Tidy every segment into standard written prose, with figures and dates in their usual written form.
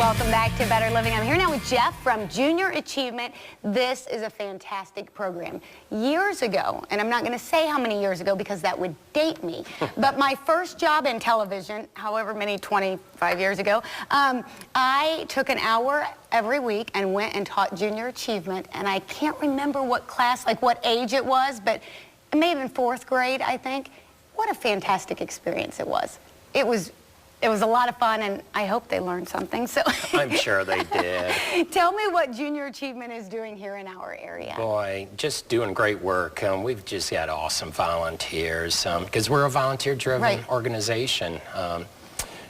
Welcome back to Better Living. I'm here now with Jeff from Junior Achievement. This is a fantastic program. Years ago, and I'm not going to say how many years ago because that would date me, but my first job in television, however many, 25 years ago, I took an hour every week and went and taught Junior Achievement, and I can't remember what class, like what age it was, but it may have been 4th grade, I think. What a fantastic experience it was. It was a lot of fun, and I hope they learned something. So I'm sure they did. Tell me what Junior Achievement is doing here in our area. Boy, just doing great work. We've just got awesome volunteers because we're a volunteer-driven organization.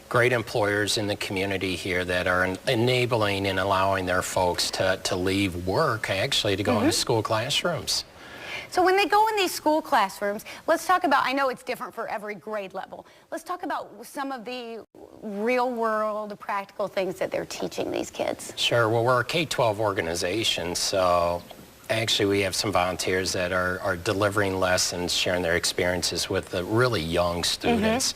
Great employers in the community here that are enabling and allowing their folks to leave work, actually, to go into school classrooms. So when they go in these school classrooms, let's talk about, I know it's different for every grade level. Let's talk about some of the real world practical things that they're teaching these kids. Sure. Well, we're a K-12 organization, so actually we have some volunteers that are delivering lessons, sharing their experiences with the really young students.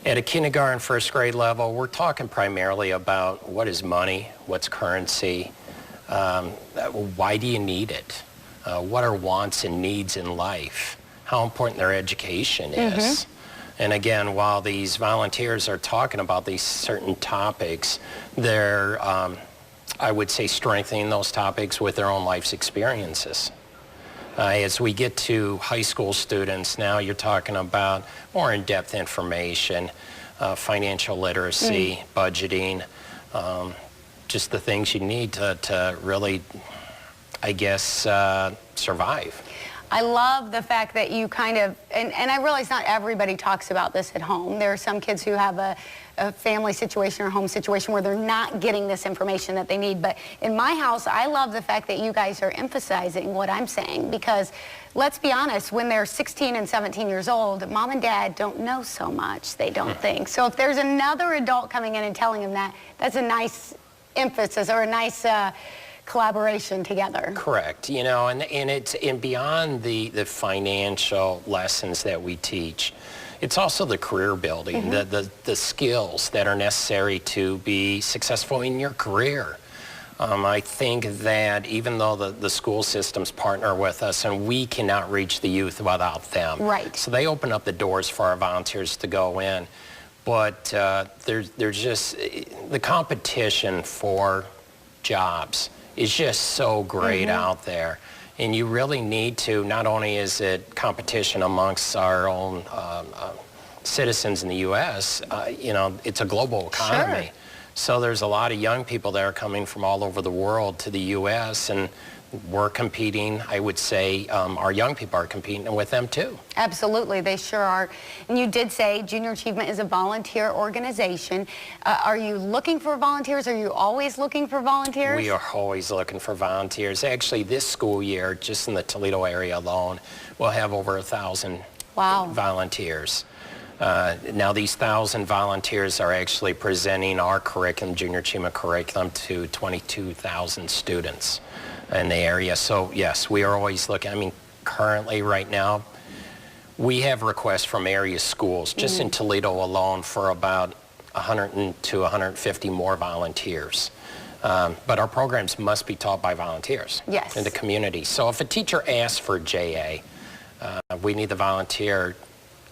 At a kindergarten, 1st grade level, we're talking primarily about what is money, what's currency, why do you need it? What are wants and needs in life, how important their education is. And again, while these volunteers are talking about these certain topics, they're, I would say, strengthening those topics with their own life's experiences. As we get to high school students, now you're talking about more in-depth information, financial literacy, budgeting, just the things you need to really, I guess, survive. I love the fact that you kind of, and I realize not everybody talks about this at home. There are some kids who have a family situation or home situation where they're not getting this information that they need. But in my house, I love the fact that you guys are emphasizing what I'm saying, because let's be honest, when they're 16 and 17 years old, mom and dad don't know so much, they don't think. So if there's another adult coming in and telling them that, that's a nice emphasis or a nice collaboration together. Correct. You know, and it's beyond the financial lessons that we teach. It's also the career building, the skills that are necessary to be successful in your career. I think that even though the school systems partner with us and we cannot reach the youth without them. Right. So they open up the doors for our volunteers to go in. But there's just the competition for jobs is just so great out there. And you really need to, not only is it competition amongst our own citizens in the U.S., you know, it's a global economy. Sure. So there's a lot of young people that are coming from all over the world to the U.S., and we're competing, I would say, our young people are competing with them too. Absolutely, they sure are. And you did say Junior Achievement is a volunteer organization. Are you looking for volunteers? Are you always looking for volunteers? We are always looking for volunteers. Actually, this school year, just in the Toledo area alone, we'll have over 1,000 volunteers. Now, these 1,000 volunteers are actually presenting our curriculum, Junior Achievement curriculum, to 22,000 students in the area. So yes, we are always looking. I mean, currently right now, we have requests from area schools just in Toledo alone for about 100 to 150 more volunteers. But our programs must be taught by volunteers in the community. So if a teacher asks for JA, we need the volunteer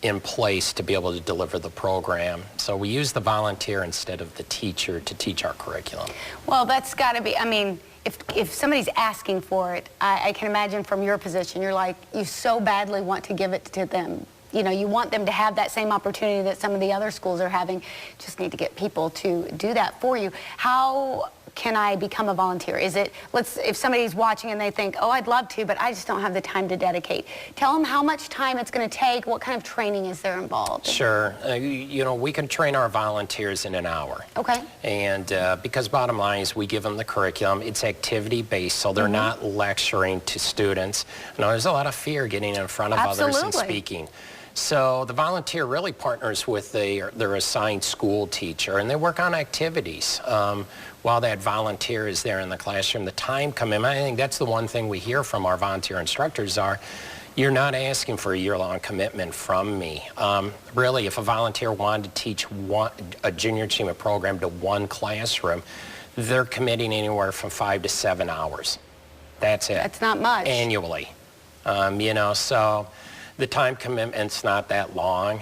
in place to be able to deliver the program. So we use the volunteer instead of the teacher to teach our curriculum. Well, that's got to be, I mean, if somebody's asking for it, I can imagine from your position, you're like, you so badly want to give it to them. You know, you want them to have that same opportunity that some of the other schools are having. Just need to get people to do that for you. How can I become a volunteer? Is it, if somebody's watching and they think, oh, I'd love to, but I just don't have the time to dedicate. Tell them how much time it's going to take, what kind of training is there involved? Sure. You know, we can train our volunteers in an hour. Okay. And because bottom line is we give them the curriculum, it's activity-based, so they're not lecturing to students. You know, there's a lot of fear getting in front of others and speaking. So the volunteer really partners with their assigned school teacher, and they work on activities. While that volunteer is there in the classroom, the time commitment, I think that's the one thing we hear from our volunteer instructors are, You're not asking for a year-long commitment from me. Really, if a volunteer wanted to teach a junior achievement program to one classroom, they're committing anywhere from 5 to 7 hours. That's it. That's not much. Annually. You know, so the time commitment's not that long.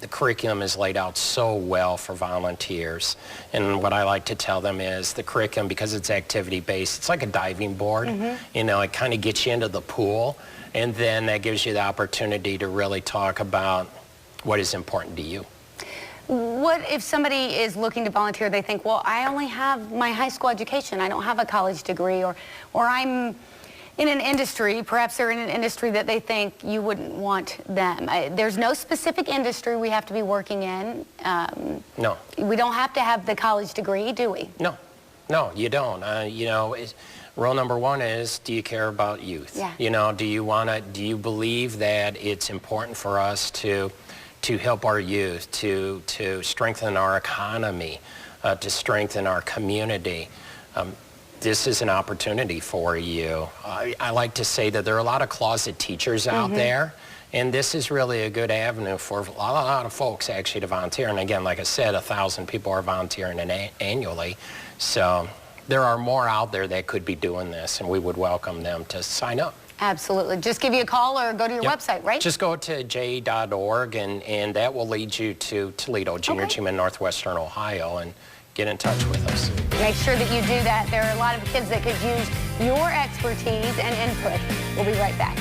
The curriculum is laid out so well for volunteers. And what I like to tell them is the curriculum, because it's activity-based, it's like a diving board. You know, it kind of gets you into the pool, and then that gives you the opportunity to really talk about what is important to you. What if somebody is looking to volunteer, they think, well, I only have my high school education, I don't have a college degree, or I'm in an industry, perhaps they're in an industry that they think you wouldn't want them. There's no specific industry we have to be working in. No. We don't have to have the college degree, do we? No, no, you don't. You know, rule number one is, do you care about youth? Yeah. You know, do you believe that it's important for us to help our youth, to strengthen our economy, to strengthen our community? This is an opportunity for you. I like to say that there are a lot of closet teachers out there, and this is really a good avenue for a lot of folks actually to volunteer. And again, like I said, 1,000 people are volunteering annually. So there are more out there that could be doing this, and we would welcome them to sign up. Absolutely. Just give you a call or go to your website, right? Just go to j.org, and that will lead you to Toledo, Junior Achievement, Northwestern Ohio, and get in touch with us. Make sure that you do that. There are a lot of kids that could use your expertise and input. We'll be right back.